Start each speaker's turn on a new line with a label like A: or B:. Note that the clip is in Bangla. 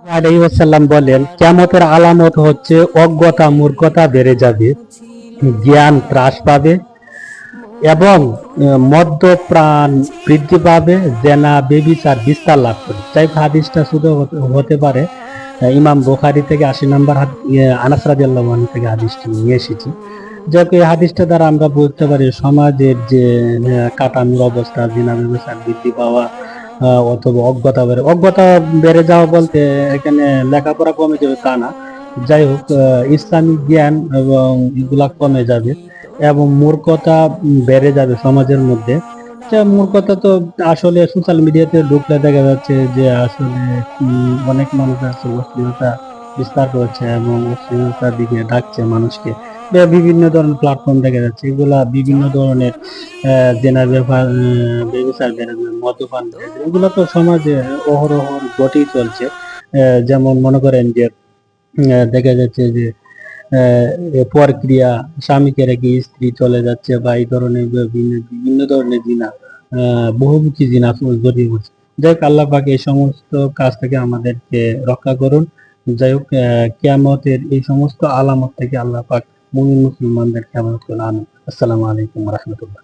A: আলাইহি ওয়াসাল্লাম বলেন, কিয়ামতের আলামত হচ্ছে অজ্ঞতা মূর্খতা বেড়ে যাবে, জ্ঞান হ্রাস পাবে এবং মদ্যপান বৃদ্ধি পাবে, জেনা ব্যভিচার বিস্তার লাভ করবে। যাই হোক, হাদিসটা শুধু হতে পারে ইমাম বুখারী থেকে ৮০ নম্বর আনাস রাদিয়াল্লাহু আনহু থেকে হাদিসটি নিয়ে এসেছি। যাই হোক, এই হাদিসটা দ্বারা আমরা বুঝতে পারি সমাজের যে কাটানোর অবস্থা, জিনা ব্যভিচার বৃদ্ধি পাওয়া অথবা অজ্ঞতা বেড়ে যাওয়া বলতে এখানে লেখাপড়া কমে যাবে তা না। যাই হোক, ইসলামিক জ্ঞান এবং এগুলা কমে যাবে এবং মূর্খতা বেড়ে যাবে সমাজের মধ্যে। মূর্খতা তো আসলে সোশ্যাল মিডিয়াতে ঢুকলে দেখা যাচ্ছে যে আসলে অনেক মানুষ আছে অশ্লীলতা বিস্তার করছে এবং অশ্লীলতার দিকে ডাকছে মানুষকে। বিভিন্ন ধরনের প্ল্যাটফর্ম দেখা যাচ্ছে, এগুলা বিভিন্ন ধরনের জেনার ব্যাপার, ব্যবচার বেড়ে যাবে, মদ্যপান বেড়ে যাবে, এগুলো তো সমাজে অহরহ ঘটেই চলছে। যেমন মনে করেন যে দেখা যাচ্ছে যে পরক্রিয়া, স্বামীকে রেখে স্ত্রী চলে যাচ্ছে বা এই ধরনের বিভিন্ন ধরনের জিনা, বহুমুখী জিনা জড়িয়ে পড়ছে। যাই হোক, আল্লাহ পাক এই সমস্ত কাজ থেকে আমাদেরকে রক্ষা করুন। যাই হোক, কিয়ামতের এই সমস্ত আলামত থেকে আল্লাহ পাক মুমিন মুসলমানদেরকে হেফাজত করুন। আমিন। আসসালামু আলাইকুম ওয়া রাহমাতুল্লাহ।